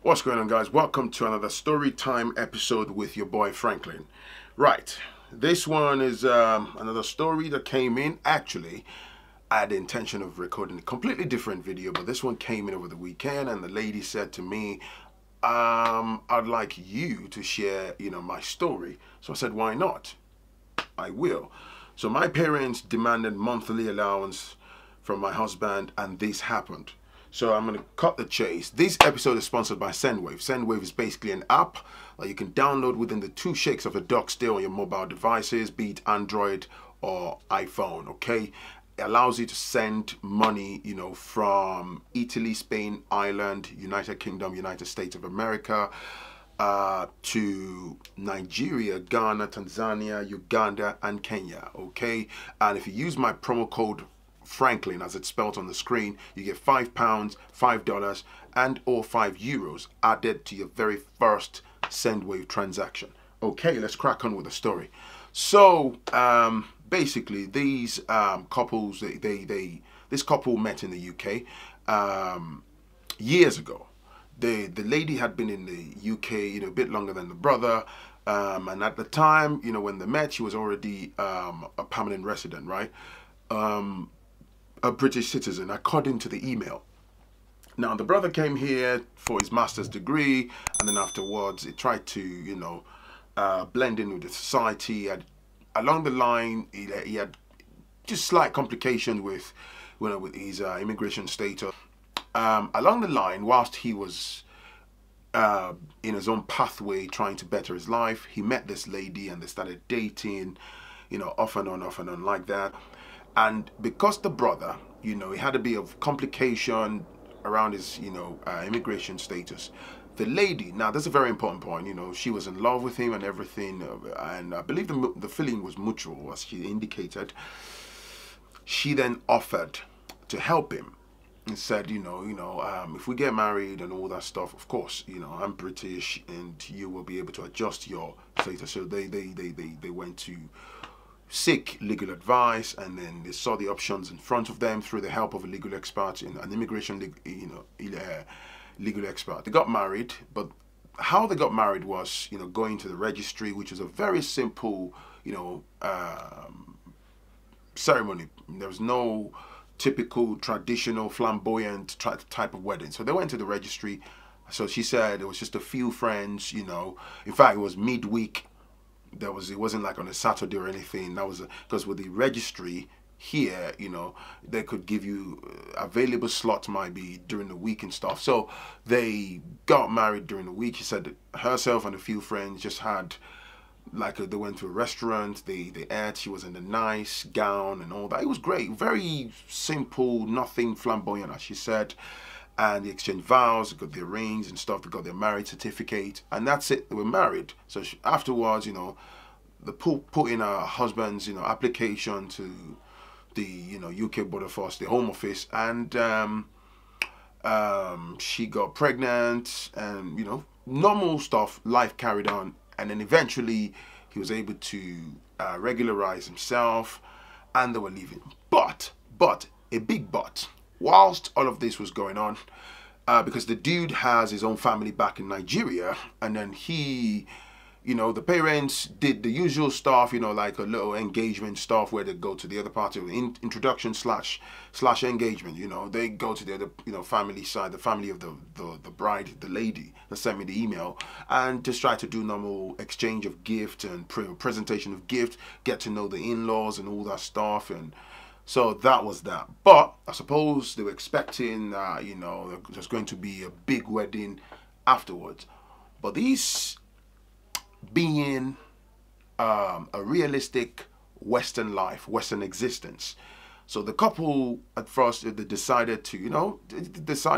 What's going on, guys? Welcome to another story time episode with your boy Phrankleen. Right, this one is another story that came in. Actually, I had the intention of recording a completely different video, but this one came in over the weekend, and the lady said to me, I'd like you to share, my story. So I said, why not? I will. So my parents demanded monthly allowance from my husband, and this happened. So I'm going to cut the chase. This episode is sponsored by Sendwave. Sendwave is basically an app that you can download within the 2 shakes of a duck still on your mobile devices, be it Android or iPhone, okay? It allows you to send money, from Italy, Spain, Ireland, United Kingdom, United States of America, to Nigeria, Ghana, Tanzania, Uganda, and Kenya, okay? And if you use my promo code Phrankleen, as it's spelled on the screen, you get £5, $5, and or €5 added to your very first Sendwave transaction. Okay, let's crack on with the story. So basically, these couples, this couple met in the UK years ago. The lady had been in the UK, a bit longer than the brother. And at the time, when they met, she was already a permanent resident, right? A British citizen, according to the email. Now, the brother came here for his master's degree, and then afterwards he tried to, blend in with the society. Along the line, he had just slight complications with, with his immigration status. Along the line, whilst he was in his own pathway trying to better his life, he met this lady and they started dating, off and on like that. And because the brother, he had a bit of complication around his, immigration status, the lady, now that's a very important point, she was in love with him and everything, and I believe the feeling was mutual, as she indicated. She then offered to help him and said, if we get married and all that stuff, of course, I'm British and you will be able to adjust your status. So they went to seek legal advice, and then they saw the options in front of them through the help of a legal expert, an immigration legal expert. They got married, but how they got married was, going to the registry, which is a very simple, ceremony. There was no typical traditional flamboyant type of wedding. So they went to the registry. So she said it was just a few friends, in fact, it was midweek. It wasn't like on a Saturday or anything. That was because with the registry here, they could give you available slots, might be during the week and stuff. So they got married during the week. She said that herself and a few friends just had, they went to a restaurant, they ate, she was in a nice gown and all that. It was great, very simple, nothing flamboyant, as she said. And they exchanged vows, they got their rings and stuff, they got their marriage certificate, and that's it, they were married. So afterwards, they put in her husband's, application to the, UK Border Force, the Home Office, and she got pregnant, and, normal stuff, life carried on. And then eventually he was able to regularize himself, and they were leaving. But, a big but, whilst all of this was going on, because the dude has his own family back in Nigeria, and then he, the parents did the usual stuff, like a little engagement stuff where they go to the other party, introduction slash engagement, they go to the other, family side, the family of the bride, the lady that sent me the email, and just try to do normal exchange of gift and presentation of gift, get to know the in-laws and all that stuff. And so that was that. But I suppose they were expecting, there's going to be a big wedding afterwards. But these being a realistic Western life, Western existence. So the couple at first, they decided to,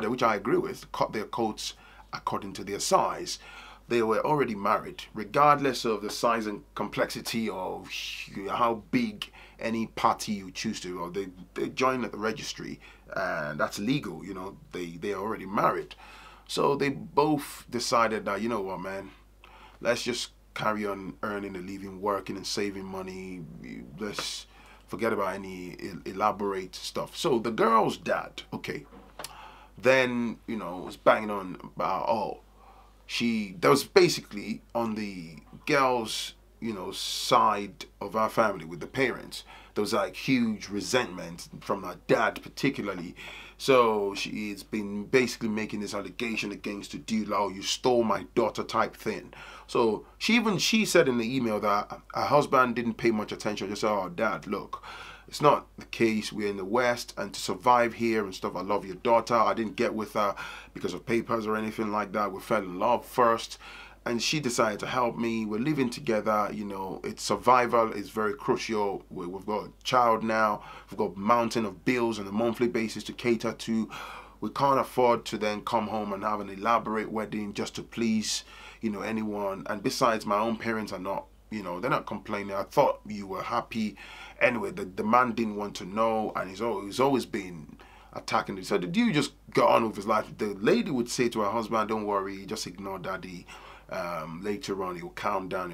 which I agree with, cut their coats according to their size. They were already married, regardless of the size and complexity of how big any party you choose to. Or they join at the registry, and that's legal. They are already married. So they both decided that, you know what, man, let's just carry on earning a living, working and saving money. Let's forget about any elaborate stuff. So the girl's dad, okay, then, was banging on about, oh, that was basically on the girl's, side of our family with the parents. There was like huge resentment from her dad particularly. So she's been basically making this allegation against the dude, like, oh, you stole my daughter type thing. So she said in the email that her husband didn't pay much attention. Just said, oh, dad, look, it's not the case. We're in the West, and to survive here and stuff, I love your daughter. I didn't get with her because of papers or anything like that. We fell in love first, and she decided to help me. We're living together. It's survival is very crucial. We've got a child now. We've got a mountain of bills on a monthly basis to cater to. We can't afford to then come home and have an elaborate wedding just to please, anyone. And besides, my own parents are not, they're not complaining. I thought you were happy. Anyway, the man didn't want to know, and he's always been attacking it. So the dude just got on with his life. The lady would say to her husband, don't worry, just ignore daddy. Later on, he'll calm down,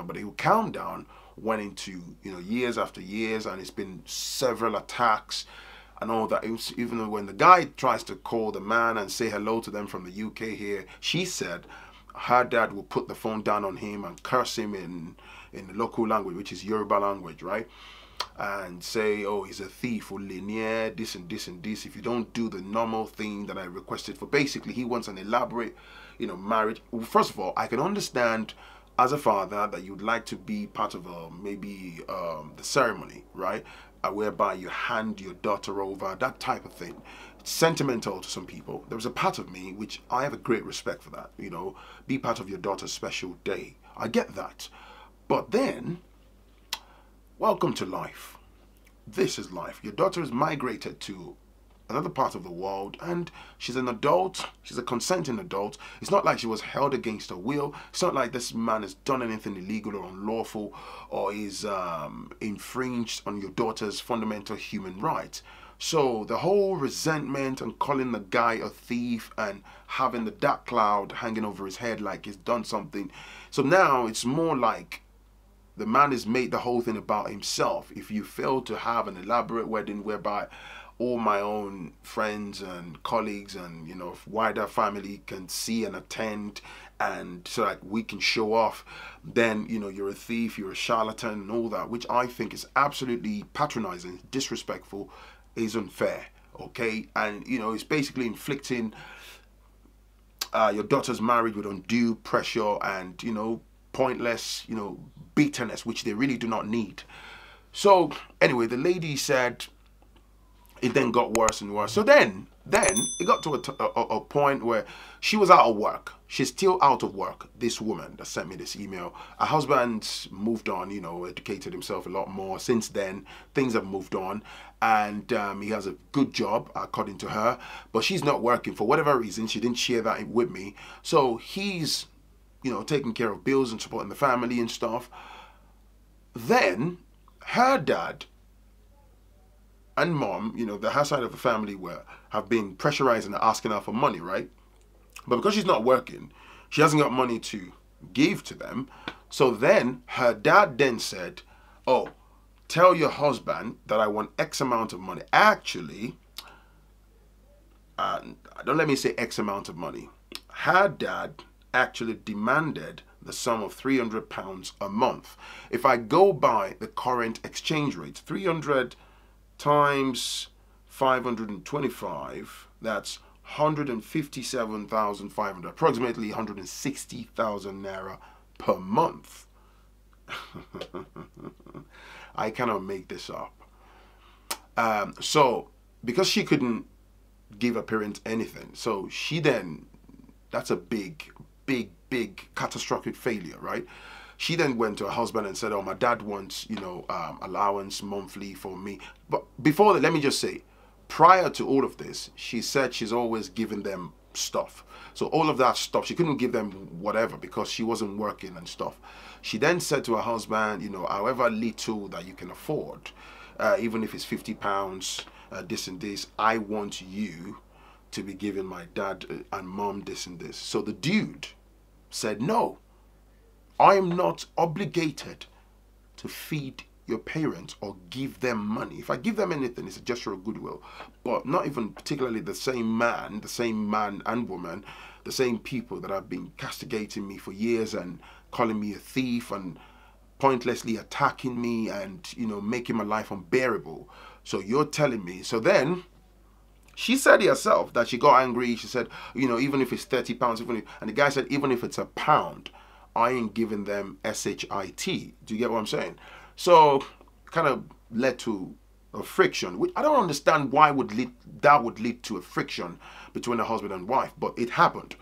but he'll calm down went into, years after years, and it's been several attacks and all that. Even when the guy tries to call the man and say hello to them from the UK here, she said her dad will put the phone down on him and curse him in the local language, which is Yoruba language, right? And say, oh, he's a thief or linear, this and this and this, if you don't do the normal thing that I requested for. Basically, he wants an elaborate, marriage. Well, first of all, I can understand as a father that you'd like to be part of maybe the ceremony, right? Whereby you hand your daughter over, that type of thing. It's sentimental to some people. There was a part of me which I have a great respect for that, be part of your daughter's special day. I get that. But then, welcome to life. This is life. Your daughter has migrated to another part of the world, and she's an adult. She's a consenting adult. It's not like she was held against her will. It's not like this man has done anything illegal or unlawful, or is infringed on your daughter's fundamental human rights. So the whole resentment and calling the guy a thief and having the dark cloud hanging over his head like he's done something. So now it's more like the man has made the whole thing about himself. If you fail to have an elaborate wedding whereby all my own friends and colleagues and wider family can see and attend, and so that we can show off, then you're a thief, you're a charlatan and all that, which I think is absolutely patronizing, disrespectful, is unfair, okay? And it's basically inflicting your daughter's marriage with undue pressure and pointless bitterness, which they really do not need. So anyway, the lady said it then got worse and worse. So then it got to a point where she was out of work. She's still out of work, this woman that sent me this email. Her husband moved on, educated himself a lot more. Since then, things have moved on, and he has a good job, according to her, but she's not working for whatever reason. She didn't share that with me. So he's, taking care of bills and supporting the family and stuff. Then her dad and mom, her side of the family have been pressurizing her, asking her for money, right? But because she's not working, she hasn't got money to give to them. So then her dad then said, oh, tell your husband that I want X amount of money. Actually, don't let me say X amount of money. Her dad actually demanded the sum of £300 a month. If I go by the current exchange rate, 300 times 525, that's 157,500, approximately 160,000 naira per month. I cannot make this up. So because she couldn't give her parents anything, so she then, that's a big catastrophic failure, right? She then went to her husband and said, oh, my dad wants, allowance monthly for me. But before that, let me just say, prior to all of this, she said she's always given them stuff. So all of that stuff, she couldn't give them whatever because she wasn't working and stuff. She then said to her husband, however little that you can afford, even if it's £50, this and this, I want you to be giving my dad and mom this and this. So the dude said, no, I am not obligated to feed your parents or give them money. If I give them anything, it's a gesture of goodwill. But not even particularly the same man and woman the same people that have been castigating me for years and calling me a thief and pointlessly attacking me and, you know, making my life unbearable. So you're telling me. So then she said it herself that she got angry. She said, you know, even if it's 30 pounds, and the guy said, even if it's a pound, I ain't giving them SHIT. Do you get what I'm saying? So kind of led to a friction, which I don't understand why that would lead to a friction between a husband and wife, but it happened.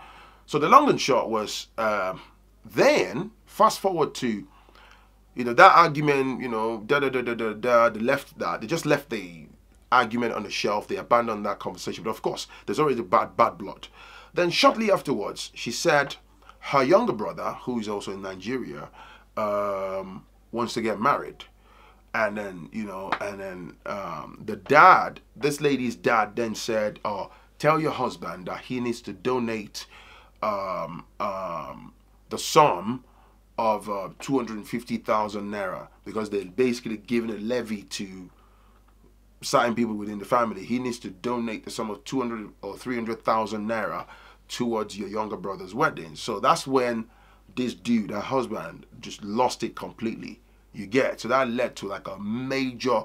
So the long and short was, then fast forward to, you know, that argument, you know, they left that. They just left the argument on the shelf. They abandoned that conversation. But of course, there's already bad blood. Then shortly afterwards, she said her younger brother, who is also in Nigeria, wants to get married. And then, you know, the dad, this lady's dad then said, oh, tell your husband that he needs to donate the sum of 250,000 naira, because they're basically giving a levy to certain people within the family. He needs to donate the sum of 200 or 300,000 naira towards your younger brother's wedding. So that's when this dude, her husband, just lost it completely. You get? So that led to like a major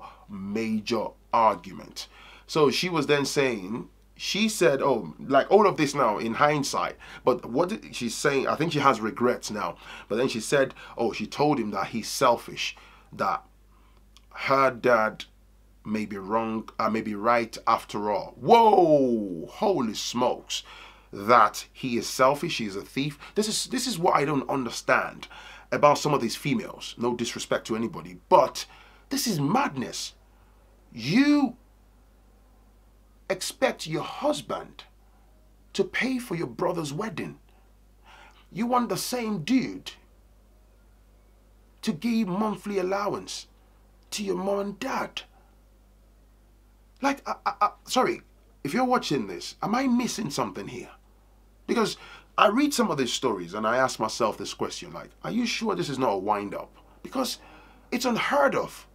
argument. So she was then saying, she said, oh, like all of this now in hindsight, but what she's saying, I think she has regrets now. But then she said, oh, she told him that he's selfish, that her dad may be wrong, may be right after all. Whoa, holy smokes, that he is selfish, he's a thief. This is what I don't understand about some of these females. No disrespect to anybody, but this is madness. You expect your husband to pay for your brother's wedding. You want the same dude to give monthly allowance to your mom and dad. Like, sorry, if you're watching this, am I missing something here? Because I read some of these stories and I ask myself this question, like, are you sure this is not a wind-up? Because it's unheard of.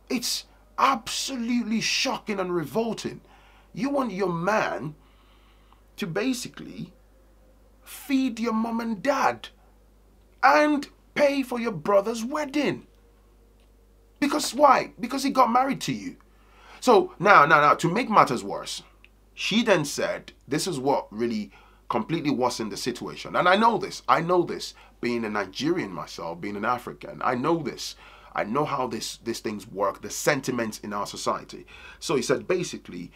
It's absolutely shocking and revolting. You want your man to basically feed your mom and dad and pay for your brother's wedding. Because why? Because he got married to you. So now, to make matters worse, she then said, this is what really completely worsened the situation. And I know this, being a Nigerian myself, being an African, I know this. I know how these things work, the sentiments in our society. So he said, basically,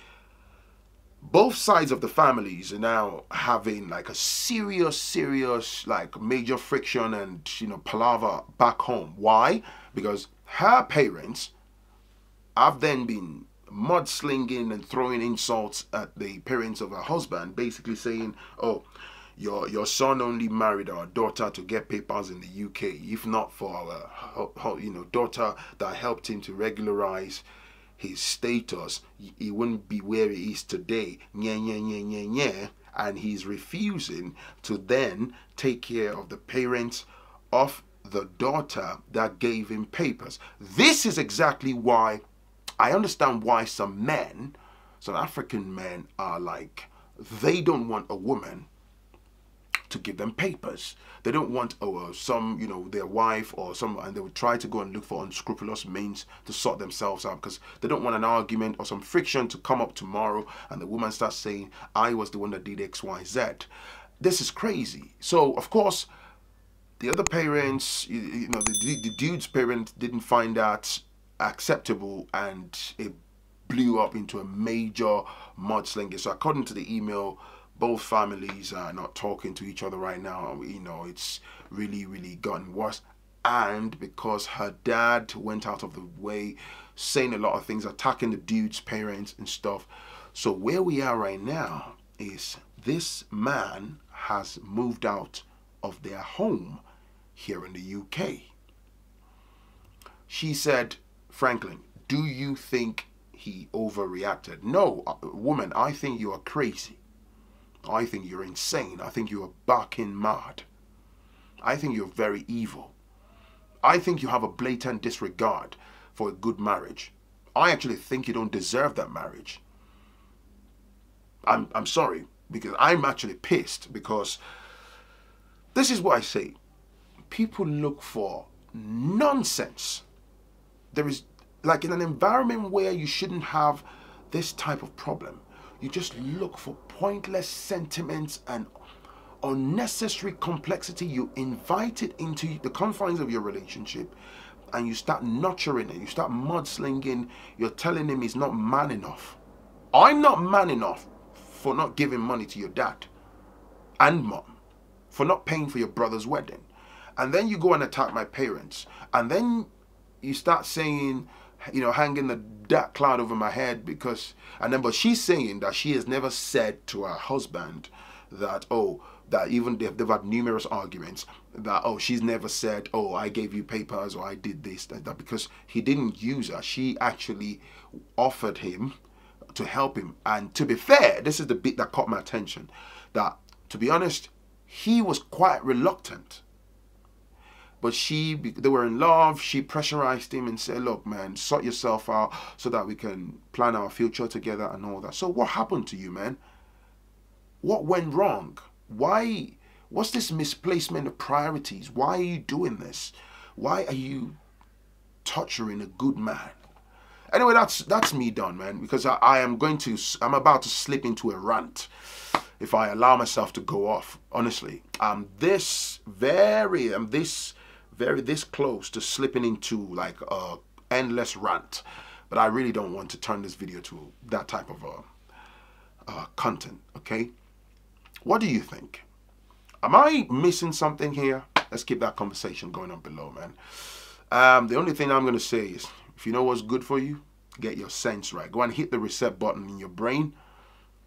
both sides of the families are now having like a serious, like major friction and, you know, palaver back home. Why? Because her parents have then been mudslinging and throwing insults at the parents of her husband, basically saying, oh, your son only married our daughter to get papers in the UK. If not for our, you know, daughter that helped him to regularize his status, he wouldn't be where he is today. And he's refusing to then take care of the parents of the daughter that gave him papers. This is exactly why I understand why some African men are like, they don't want a woman to give them papers. They don't want you know, their wife or someone, and they would try to go and look for unscrupulous means to sort themselves out, because they don't want an argument or some friction to come up tomorrow and the woman starts saying, I was the one that did X, Y, Z. This is crazy. So, of course, the other parents, you know, the dude's parents didn't find that acceptable, and it blew up into a major mudslinging. So according to the email, both families are not talking to each other right now. You know, it's really gotten worse. And because her dad went out of the way, saying a lot of things, attacking the dude's parents and stuff. So where we are right now is this man has moved out of their home here in the UK. She said, Phrankleen, do you think he overreacted? No, woman, I think you are crazy. I think you're insane. I think you are barking mad. I think you're very evil. I think you have a blatant disregard for a good marriage. I actually think you don't deserve that marriage. I'm sorry. because I'm actually pissed, because this is what I say. People look for nonsense. There is, like, in an environment where you shouldn't have this type of problem, you just look for pointless sentiments and unnecessary complexity. You invite it into the confines of your relationship, and you start nurturing it. You start mudslinging. You're telling him he's not man enough. I'm not man enough for not giving money to your dad and mom, for not paying for your brother's wedding. And then you go and attack my parents. And then you start saying, you know, hanging the dark cloud over my head because, and then, but she's saying that she has never said to her husband that, oh, that even they've had numerous arguments, that, oh, she's never said, oh, I gave you papers or I did this, that, because he didn't use her. She actually offered him to help him. And to be fair, this is the bit that caught my attention, that, to be honest, he was quite reluctant. But they were in love. She pressurized him and said, look, man, sort yourself out so that we can plan our future together and all that. So what happened to you, man? What went wrong? Why? What's this misplacement of priorities? Why are you doing this? Why are you torturing a good man? Anyway, that's me done, man, because I'm about to slip into a rant if I allow myself to go off. Honestly, I'm this close to slipping into like a endless rant, but I really don't want to turn this video to that type of content. Okay, what do you think? Am I missing something here? Let's keep that conversation going on below, man. The only thing I'm going to say is, if you know what's good for you, get your sense right. Go and hit the reset button in your brain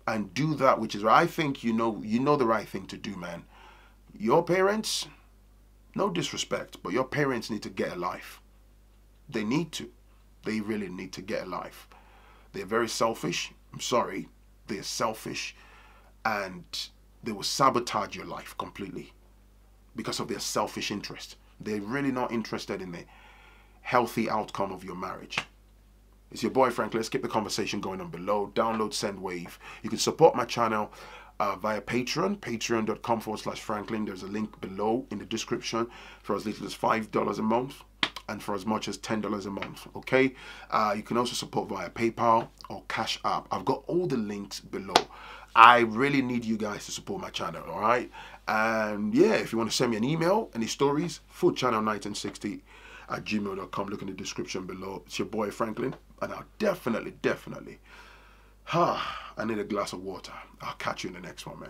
and do that which is right. I think you know the right thing to do, man. Your parents, no disrespect, but your parents need to get a life. They need to. They really need to get a life. They're very selfish. I'm sorry. They're selfish, and they will sabotage your life completely because of their selfish interest. They're really not interested in the healthy outcome of your marriage. It's your boy Frank. Let's keep the conversation going on below. Download SendWave. You can support my channel via Patreon, patreon.com/Phrankleen. There's a link below in the description for as little as $5 a month and for as much as $10 a month. Okay, you can also support via PayPal or Cash App. I've got all the links below. I really need you guys to support my channel. All right, and yeah, if you want to send me an email, any stories, foodchannel1960@gmail.com. Look in the description below. It's your boy Phrankleen, and I'll definitely I need a glass of water. I'll catch you in the next one, man.